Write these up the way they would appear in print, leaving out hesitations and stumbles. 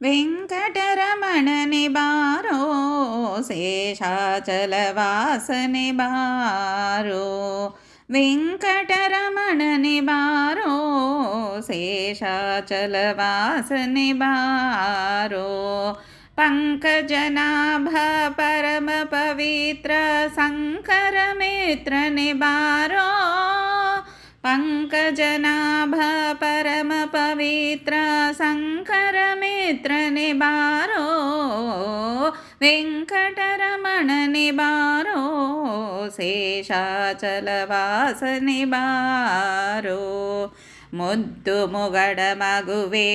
ವೆಂಕಟರಮಣನೆ ಬಾರೋ ಶೇಷಾಚಲವಾಸನೆ ಬಾರೋ. ವೆಂಕಟರಮಣನೆ ಬಾರೋ ಶೇಷಾಚಲವಾಸನೆ ಬಾರೋ. ಪಂಕಜನಾಭ ಪರಮ ಪವಿತ್ರ ಶಂಕರ ಮಿತ್ರನೆ ಬಾರೋ. ಪಂಕಜನಾಭ ಪರಮ ಪವಿತ್ರ ಶಂಕರ ಮಿತ್ರನೆ ಬಾರೋ. ವೆಂಕಟರಮಣನೆ ಬಾರೋ ಶೇಷಾಚಲವಾಸನೆ ಬಾರೋ. ಮುದ್ದು ಮುಗಡ ಮಗುವೇ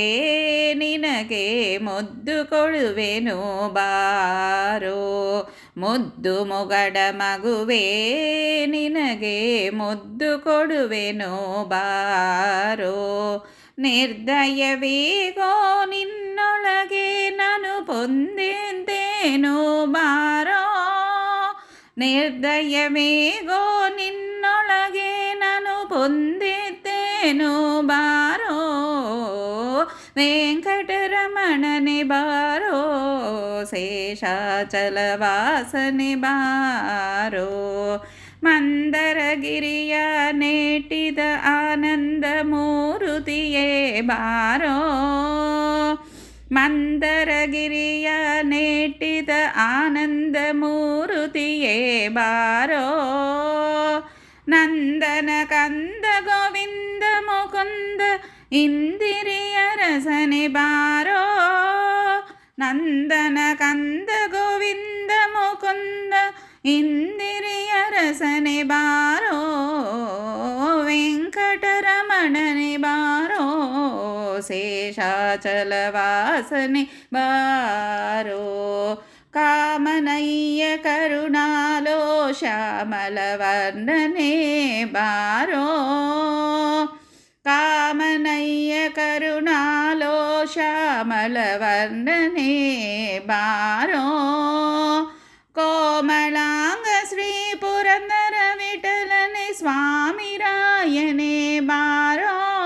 ನಿನಗೆ ಮುದ್ದು ಕೊಡುವೆನು ಬಾರೋ. ಮುದ್ದು ಮುಗಡ ಮಗುವೇ ನಿನಗೆ ಮುದ್ದು ಕೊಡುವೆನು ಬಾರೋ. ನಿರ್ದಯವೀಗೋ ನಿನ್ನೊಳಗೆ ನಾನು ಪೊಂದಿದ್ದೇನು ಬಾರೋ. ನಿರ್ದಯವೀಗೋ ನಿನ್ನೊಳಗೆ ನಾನು ಪೊಂದಿದ್ದೇನು ಬಾರೋ. ವೆಂಕಟರಮಣನೆ ಬಾರೋ ಶೇಷಾಚಲವಾಸನೆ ಬಾರೋ. ಮಂದರಗಿರಿಯ ನೆಟ್ಟಿದ ಆನಂದ ಮೂರುತಿಯೇ ಬಾರೋ. ಮಂದರಗಿರಿಯ ನೆಟ್ಟಿದ ಆನಂದ ಮೂರುತಿಯೇ ಬಾರೋ. ನಂದನ ಕಂದ ಗೋವಿಂದ ಮುಕುಂದ ಇಂದಿರಿಯ ರಸನೆ ಬಾರೋ. ನಂದನ ಕಂದ ಗೋವಿಂದ ಮುಕುಂದ ಇಂದಿರಿಯ ರಸನೆ ಬಾರೋ. ವೆಂಕಟರಮಣನೆ ಬಾರೋ ಶೇಷಾಚಲವಾಸನೆ ಬಾರೋ. ಕಾಮನಯ್ಯ ಕರುಣಾಲೋ ಶ್ಯಾಮಲವರ್ಣನೆ ಬಾರೋ. ಕಾಮನಯ್ಯ ಕರುಣಾಲೋ ಶ್ಯಾಮಲವರ್ಣನೆ ಬಾರೋ. ಕೋಮಲಾಂಗ ಶ್ರೀ ಪುರಂದರ ವಿಠಲನೆ ಸ್ವಾಮಿ ರಾಯನೇ ಬಾರೋ.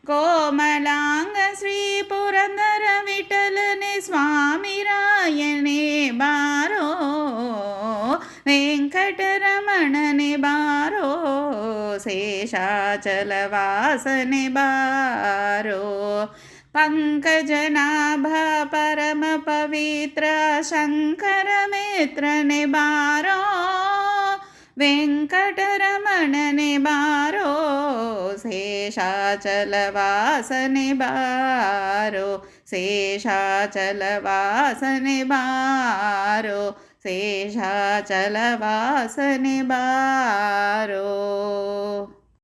ಕೋಮಲಾಂಗ ಶ್ರೀ ಪುರಂದರ ವಿಠಲನೆ ಸ್ವಾಮಿ ರಾಯನೇ ಬಾರೋ. ವೆಂಕಟರಮಣನೆ ಬಾರೋ ಶೇಷಾಚಲವಾಸನೆ ಬಾರೋ. ಪಂಕಜನಾಭ ಪರಮ ಪವಿತ್ರ ಶಂಕರ ಮಿತ್ರನೆ ಬಾರೋ. ವೆಂಕಟರಮಣನೆ ಬಾರೋ ಶೇಷಾಚಲವಾಸನೆ ಬಾರೋ. ಶೇಷಾಚಲವಾಸನೆ ಬಾರೋ. ಶೇಷಾಚಲವಾಸನೆ ಬಾರೋ.